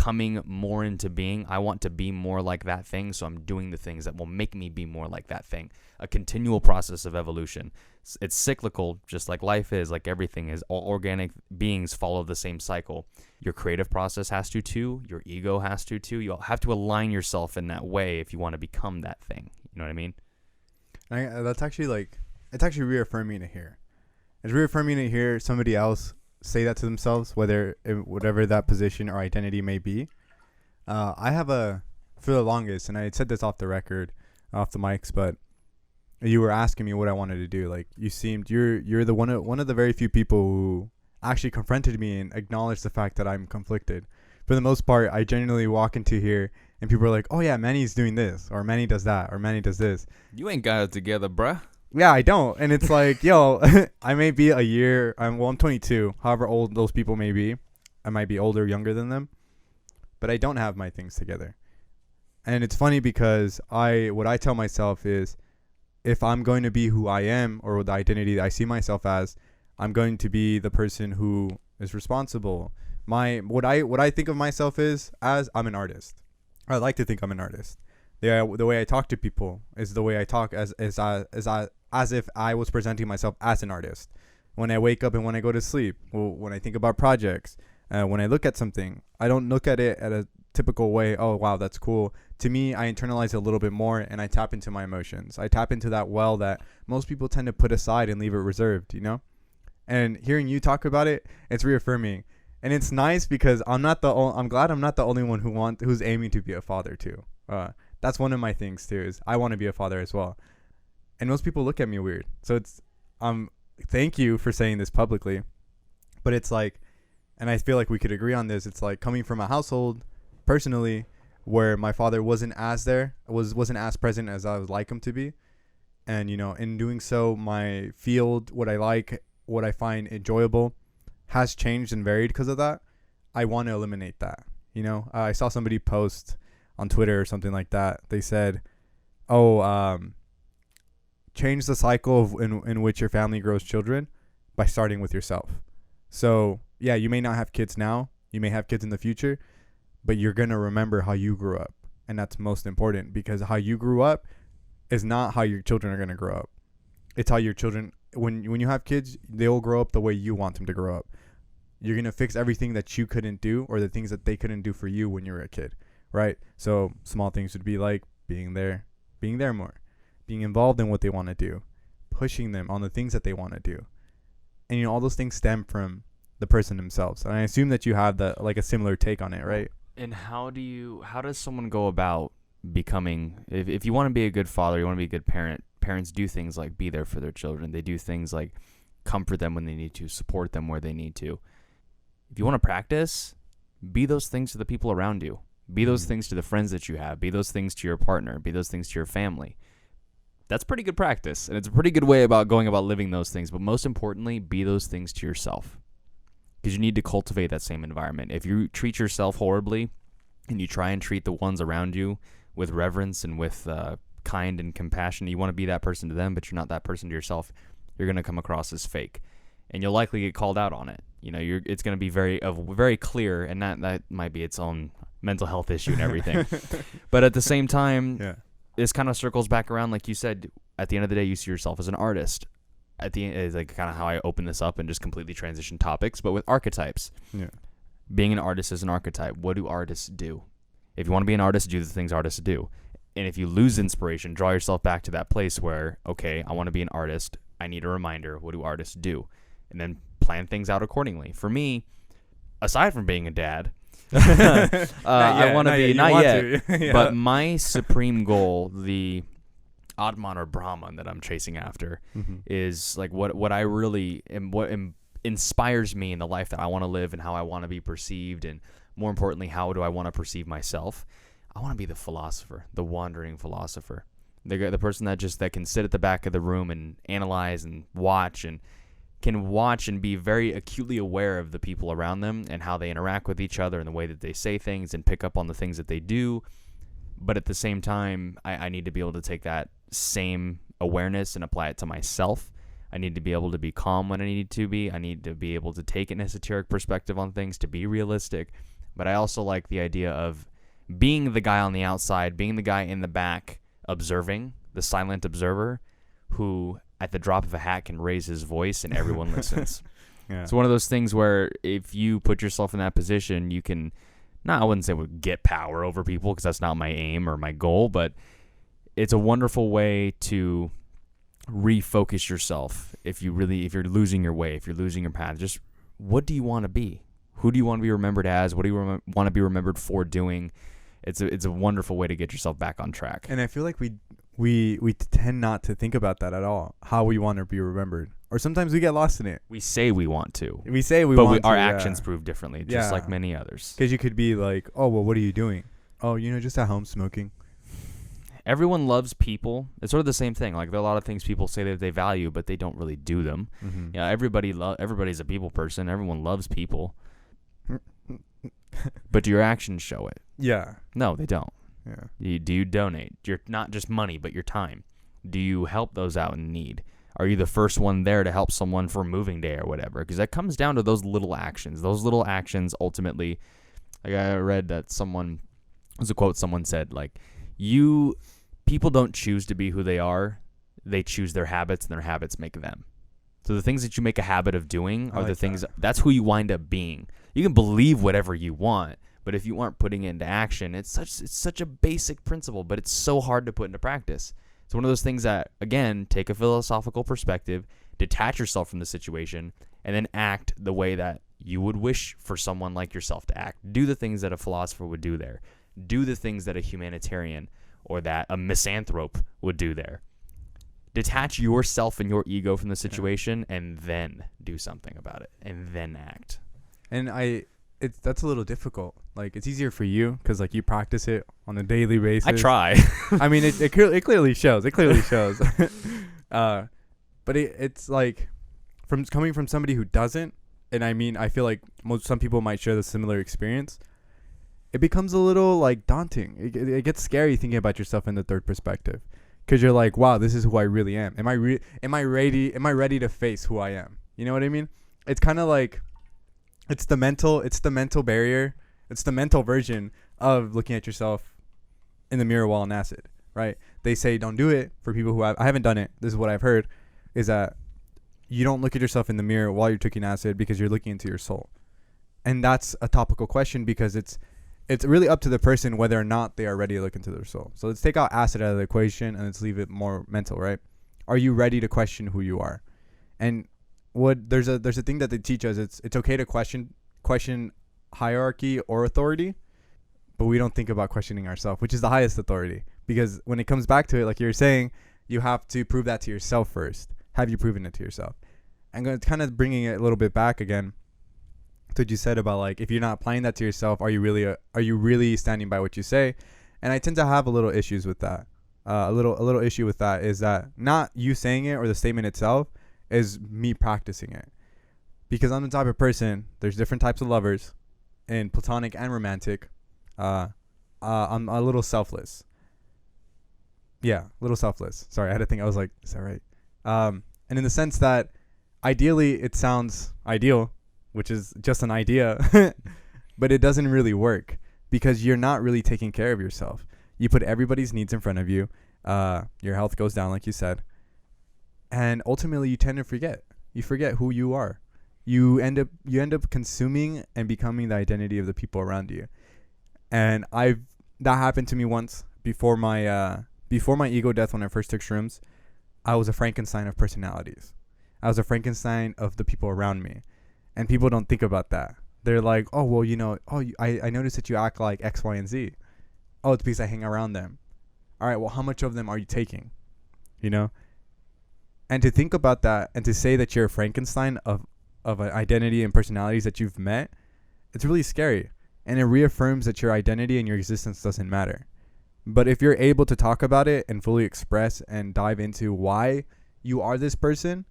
A: coming more into being. I want to be more like that thing, so I'm doing the things that will make me be more like that thing. A continual process of evolution. It's cyclical, just like life is, like everything is. All organic beings follow the same cycle. Your creative process has to too. Your ego has to too. You'll have to align yourself in that way if you want to become that thing. You know what I mean?
B: That's actually like, it's actually reaffirming to hear. It's reaffirming to hear somebody else say that to themselves, whatever that position or identity may be. I have for the longest, and I had said this off the record, off the mics, but you were asking me what I wanted to do. Like, you're the one of the very few people who actually confronted me and acknowledged the fact that I'm conflicted. For the most part, I genuinely walk into here and people are like, oh yeah, Manny's doing this, or Manny does that, or Manny does this.
A: You ain't got it together, bruh.
B: Yeah, I don't. And it's like, yo, I may be a year. I'm 22. However old those people may be, I might be older, younger than them, but I don't have my things together. And it's funny because what I tell myself is, if I'm going to be who I am or the identity that I see myself as, I'm going to be the person who is responsible. What I think of myself is as I'm an artist. I like to think I'm an artist. The way I talk to people is the way I talk as if I was presenting myself as an artist. When I wake up and when I go to sleep, when I think about projects, when I look at something, I don't look at it at a typical way. Oh, wow, that's cool. To me, I internalize it a little bit more and I tap into my emotions. I tap into that well that most people tend to put aside and leave it reserved, you know? And hearing you talk about it, it's reaffirming. And it's nice because I'm glad I'm not the only one who's aiming to be a father too. That's one of my things too, is I want to be a father as well. And most people look at me weird. So it's, thank you for saying this publicly, but it's like, and I feel like we could agree on this. It's like coming from a household personally where my father wasn't as present as I would like him to be. And, you know, in doing so, my field, what I like, what I find enjoyable has changed and varied because of that. I want to eliminate that. You know, I saw somebody post on Twitter or something like that. They said, change the cycle in which your family grows children by starting with yourself. So yeah, you may not have kids now, you may have kids in the future, but you're going to remember how you grew up. And that's most important, because how you grew up is not how your children are going to grow up. It's how your children, when you have kids, they'll grow up the way you want them to grow up. You're going to fix everything that you couldn't do, or the things that they couldn't do for you when you were a kid. Right? So small things would be like being there more, being involved in what they want to do, pushing them on the things that they want to do. And, you know, all those things stem from the person themselves. And I assume that you have a similar take on it, right?
A: And how does someone go about becoming, if you want to be a good father, you want to be a good parent, parents do things like be there for their children. They do things like comfort them when they need to, support them where they need to. If you want to practice, be those things to the people around you. Be those things to the friends that you have. Be those things to your partner. Be those things to your family. That's pretty good practice, and it's a pretty good way about going about living those things. But most importantly, be those things to yourself, because you need to cultivate that same environment. If you treat yourself horribly and you try and treat the ones around you with reverence and with kind and compassion, you want to be that person to them, but you're not that person to yourself, you're going to come across as fake, and you'll likely get called out on it. You know, it's going to be very clear, and that might be its own mental health issue and everything. But at the same time, yeah, this kind of circles back around, like you said. At the end of the day, you see yourself as an artist. At the end is like kind of how I open this up and just completely transition topics, but with archetypes. Yeah. Being an artist is an archetype. What do artists do? If you want to be an artist, do the things artists do. And if you lose inspiration, draw yourself back to that place where, okay, I want to be an artist. I need a reminder. What do artists do? And then plan things out accordingly. For me, aside from being a dad, I want to be, not yet, yeah. But my supreme goal, the Atman or Brahman that I'm chasing after, is like what I really am, what inspires me in the life that I want to live and how I want to be perceived, and more importantly, how do I want to perceive myself. I want to be the philosopher, the wandering philosopher, the person that can sit at the back of the room and analyze and watch and can watch and be very acutely aware of the people around them and how they interact with each other and the way that they say things and pick up on the things that they do. But at the same time, I need to be able to take that same awareness and apply it to myself. I need to be able to be calm when I need to be. I need to be able to take an esoteric perspective on things, to be realistic. but I also like the idea of being the guy on the outside, being the guy in the back, observing, the silent observer, who at the drop of a hat can raise his voice and everyone listens.
B: Yeah.
A: It's one of those things where if you put yourself in that position, you can, I wouldn't say get power over people because that's not my aim or my goal, but it's a wonderful way to refocus yourself if you're losing your way, if you're losing your path. Just what do you want to be? Who do you want to be remembered as? What do you want to be remembered for doing? It's a wonderful way to get yourself back on track.
B: And I feel like we tend not to think about that at all, how we want to be remembered. Or sometimes we get lost in it.
A: We say we want to.
B: But
A: our actions prove differently, just like many others.
B: Because you could be like, oh, well, what are you doing? Oh, just at home smoking.
A: Everyone loves people. It's sort of the same thing. Like, there are a lot of things people say that they value, but they don't really do them.
B: Mm-hmm.
A: Yeah, everybody's a people person. Everyone loves people. But do your actions show it?
B: Yeah.
A: No, they don't.
B: Yeah.
A: Do you donate? You're not just money, but your time. Do you help those out in need? Are you the first one there to help someone for moving day or whatever? Because that comes down to those little actions. Those little actions ultimately, like I read that it was a quote someone said, like, people don't choose to be who they are. They choose their habits, and their habits make them. So the things that you make a habit of doing are the things, that's who you wind up being. You can believe whatever you want, but if you aren't putting it into action, it's such a basic principle, but it's so hard to put into practice. It's one of those things that, again, take a philosophical perspective, detach yourself from the situation, and then act the way that you would wish for someone like yourself to act. Do the things that a philosopher would do there. Do the things that a humanitarian or that a misanthrope would do there. Detach yourself and your ego from the situation, and then do something about it, and then act.
B: And that's a little difficult. Like, it's easier for you because, like, you practice it on a daily basis.
A: I try.
B: I mean, it clearly shows. It clearly shows. But it's like, coming from somebody who doesn't, and I mean, I feel like some people might share the similar experience. It becomes a little, like, daunting. It gets scary thinking about yourself in the third perspective, because you're like, wow, this is who I really am. Am I ready to face who I am? You know what I mean? It's kind of like, it's the mental barrier. It's the mental version of looking at yourself in the mirror while on acid, right? They say don't do it for people who I haven't done it. This is what I've heard, is that you don't look at yourself in the mirror while you're taking acid because you're looking into your soul. And that's a topical question because it's really up to the person whether or not they are ready to look into their soul. So let's take out acid out of the equation and let's leave it more mental, right? Are you ready to question who you are? And there's a thing that they teach us. It's okay to question hierarchy or authority, but we don't think about questioning ourselves, which is the highest authority. Because when it comes back to it, like you're saying, you have to prove that to yourself first. Have you proven it to yourself? And kind of bringing it a little bit back again to what you said about, like, if you're not applying that to yourself, are you really standing by what you say? And I tend to have a little issues with that. A little issue with that is that not you saying it or the statement itself, is me practicing it. Because I'm the type of person, there's different types of lovers, and platonic and romantic. I'm a little selfless. Yeah, a little selfless. Sorry, I had to think. I was like, is that right? And in the sense that ideally it sounds ideal, which is just an idea, but it doesn't really work because you're not really taking care of yourself. You put everybody's needs in front of you. Your health goes down, like you said. And ultimately you tend to forget. You forget who you are. You end up consuming and becoming the identity of the people around you. And that happened to me once before my ego death when I first took shrooms. I was a Frankenstein of personalities. I was a Frankenstein of the people around me. And people don't think about that. They're like, oh, well, I noticed that you act like X, Y, and Z. Oh, it's because I hang around them. All right, well, how much of them are you taking? And to think about that and to say that you're a Frankenstein of an identity and personalities that you've met, it's really scary. And it reaffirms that your identity and your existence doesn't matter. But if you're able to talk about it and fully express and dive into why you are this person,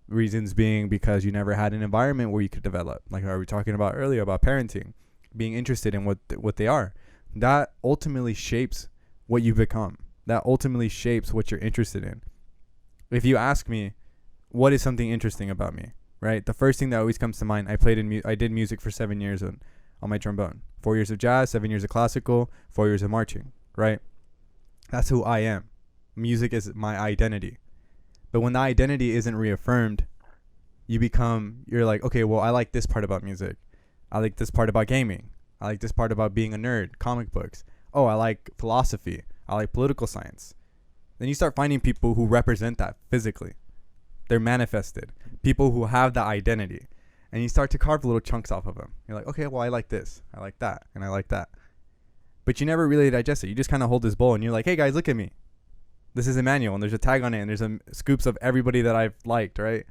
B: reasons being because you never had an environment where you could develop, like I was talking about earlier about parenting, being interested in what they are, that ultimately shapes what you become. That ultimately shapes what you're interested in. If you ask me, what is something interesting about me, right? The first thing that always comes to mind, I did music for 7 years, and on my trombone. 4 years of jazz, 7 years of classical, 4 years of marching, right? That's who I am. Music is my identity. But when the identity isn't reaffirmed, you're like, okay, well, I like this part about music. I like this part about gaming. I like this part about being a nerd, comic books. Oh, I like philosophy. I like political science. Then you start finding people who represent that physically. They're manifested. People who have the identity. And you start to carve little chunks off of them. You're like, okay, well, I like this. I like that. And I like that. But you never really digest it. You just kind of hold this bowl and you're like, hey, guys, look at me. This is Emmanuel. And there's a tag on it. And there's scoops of everybody that I've liked, right?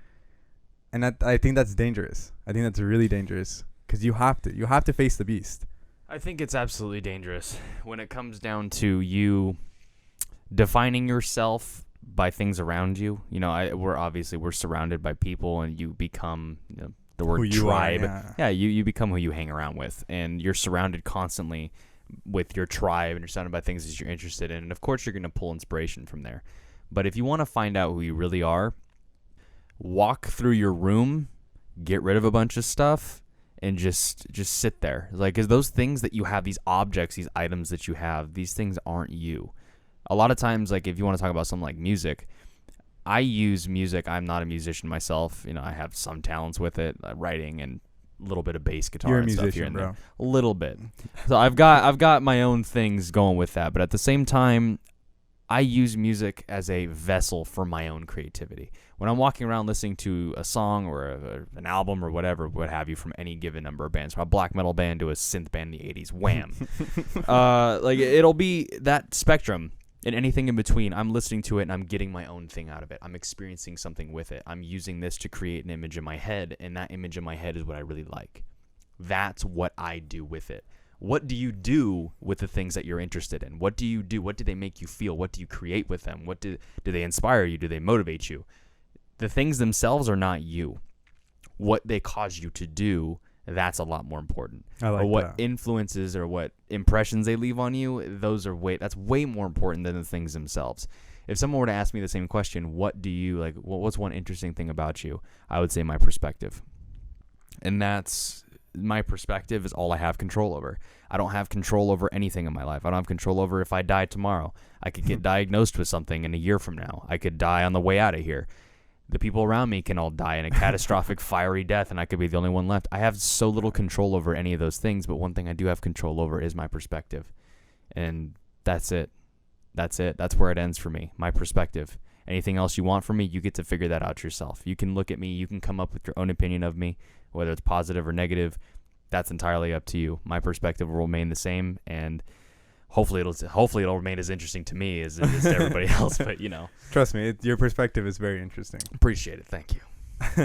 B: And I think that's dangerous. I think that's really dangerous. Because you have to face the beast.
A: I think it's absolutely dangerous when it comes down to you defining yourself by things around you. You know, we're surrounded by people, and you become, you know, the word tribe. You become who you hang around with, and you're surrounded constantly with your tribe, and you're surrounded by things that you're interested in. And of course, you're going to pull inspiration from there. But if you want to find out who you really are, walk through your room, get rid of a bunch of stuff, and just sit there. Like, 'cause those things that you have, these objects, these items that you have, these things aren't you. A lot of times, like, if you want to talk about something like music, I use music. I'm not a musician myself. You know, I have some talents with it, writing and a little bit of bass guitar.
B: You're a
A: and
B: musician,
A: stuff here and
B: bro.
A: there. A little bit. So I've got my own things going with that. But at the same time, I use music as a vessel for my own creativity. When I'm walking around listening to a song or an album or whatever, what have you, from any given number of bands, from a black metal band to a synth band in the 80s, wham. Like, it'll be that spectrum, and anything in between. I'm listening to it and I'm getting my own thing out of it. I'm experiencing something with it. I'm using this to create an image in my head, and that image in my head is what I really like. That's what I do with it. What do you do with the things that you're interested in? What do you do? What do they make you feel? What do you create with them? What do they inspire you? Do they motivate you? The things themselves are not you. What they cause you to do, that's a lot more important.
B: I like
A: or what
B: that.
A: influences or what impressions they leave on you, that's way more important than the things themselves. If someone were to ask me the same question, what do you like? What's one interesting thing about you? I would say my perspective. And my perspective is all I have control over. I don't have control over anything in my life. I don't have control over if I die tomorrow. I could get diagnosed with something in a year from now. I could die on the way out of here. The people around me can all die in a catastrophic fiery death, and I could be the only one left. I have so little control over any of those things, but one thing I do have control over is my perspective. And that's it. That's where it ends for me, my perspective. Anything else you want from me, you get to figure that out yourself. You can look at me, you can come up with your own opinion of me, whether it's positive or negative. That's entirely up to you. My perspective will remain the same, and hopefully it'll remain as interesting to me as it is to everybody else. But, you know,
B: Trust me, your perspective is very interesting.
A: appreciate it. Thank you.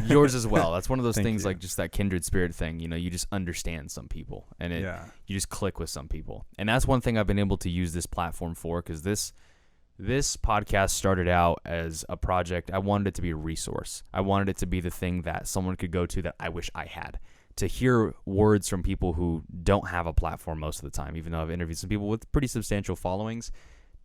A: Yours as well. That's one of those
B: Thank
A: things,
B: you.
A: like just that kindred spirit thing. You know, you just understand some people, and you just click with some people. And that's one thing I've been able to use this platform for, because this podcast started out as a project. I wanted it to be a resource. I wanted it to be the thing that someone could go to that I wish I had. To hear words from people who don't have a platform most of the time, even though I've interviewed some people with pretty substantial followings,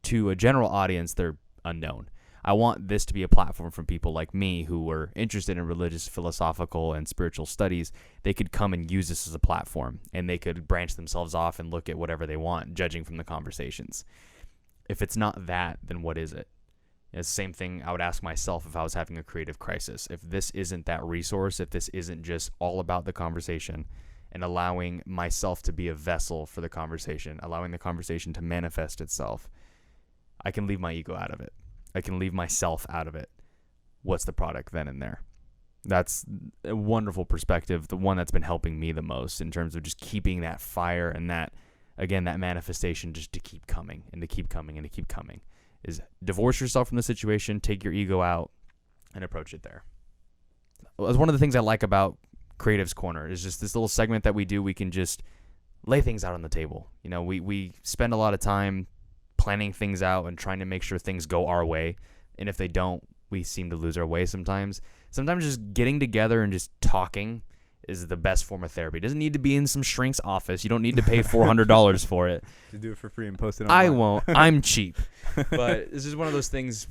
A: to a general audience, they're unknown. I want this to be a platform from people like me who were interested in religious, philosophical, and spiritual studies. They could come and use this as a platform, and they could branch themselves off and look at whatever they want, judging from the conversations. If it's not that, then what is it? It's the same thing I would ask myself if I was having a creative crisis. If this isn't that resource, if this isn't just all about the conversation and allowing myself to be a vessel for the conversation, allowing the conversation to manifest itself, I can leave my ego out of it. I can leave myself out of it. What's the product then and there? That's a wonderful perspective, the one that's been helping me the most in terms of just keeping that fire and that, again, that manifestation just to keep coming and to keep coming and to keep coming. Is divorce yourself from the situation, take your ego out, and approach it there. It's one of the things I like about Creative's Corner is just this little segment that we do. We can just lay things out on the table. You know, we spend a lot of time planning things out and trying to make sure things go our way. And if they don't, we seem to lose our way sometimes. Sometimes just getting together and just talking is the best form of therapy. It doesn't need to be in some shrink's office. You don't need to pay $400 for it.
B: To do it for free and post it online.
A: I won't. I'm cheap. But this is one of those things.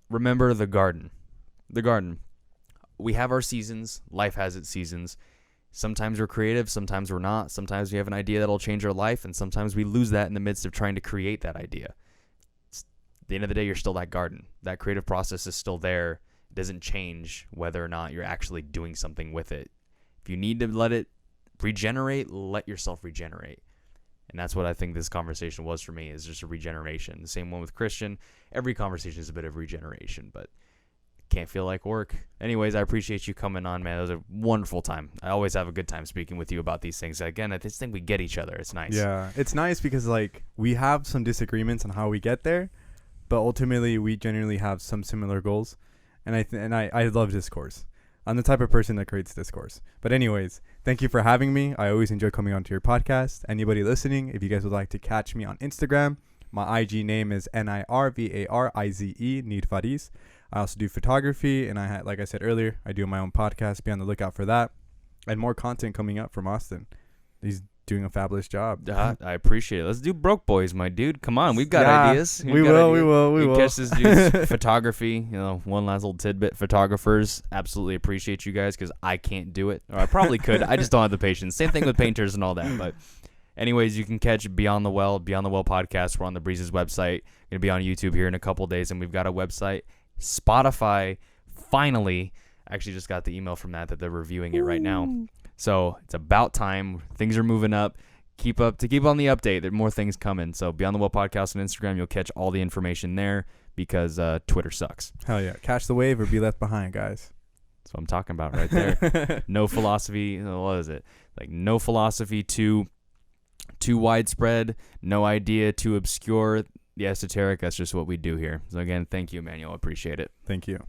A: Remember the garden. The garden. We have our seasons. Life has its seasons. Sometimes we're creative, sometimes we're not. Sometimes we have an idea that'll change our life, and sometimes we lose that in the midst of trying to create that idea. At the end of the day, you're still that garden. That creative process is still there. It doesn't change whether or not you're actually doing something with it. If you need to let it regenerate, let yourself regenerate. And that's what I think this conversation was for me, is just a regeneration. The same one with Christian. Every conversation is a bit of regeneration, but can't feel like work. Anyways, I appreciate you coming on, man. It was a wonderful time. I always have a good time speaking with you about these things. Again, I just think we get each other. It's nice.
B: Yeah, it's nice because like we have some disagreements on how we get there, but ultimately we genuinely have some similar goals. And I love discourse. I'm the type of person that creates discourse. But anyways, thank you for having me. I always enjoy coming onto your podcast. Anybody listening, if you guys would like to catch me on Instagram, my IG name is NIRVARIZE, Need Faris. I also do photography, and like I said earlier, I do my own podcast. Be on the lookout for that, and more content coming up from Austin. He's doing a fabulous job.
A: I appreciate it. Let's do Broke Boys, my dude. Come on, we've got ideas.
B: We will.
A: Catch this dude's photography. One last little tidbit. Photographers, absolutely appreciate you guys, because I can't do it, or I probably could. I just don't have the patience. Same thing with painters and all that. But anyways, you can catch Beyond the Well podcast. We're on the Breezes website. Going to be on YouTube here in a couple days, and we've got a website. Spotify, finally, actually just got the email from that they're reviewing it right now. So it's about time. Things are moving up. Keep on the update. There are more things coming. So Beyond the Well podcast on Instagram. You'll catch all the information there, because Twitter sucks.
B: Hell yeah. Catch the wave or be left behind, guys.
A: That's what I'm talking about right there. No philosophy. What is it? Like, no philosophy too widespread. No idea too obscure. The esoteric, that's just what we do here. So again, thank you, Emmanuel. I appreciate it.
B: Thank you.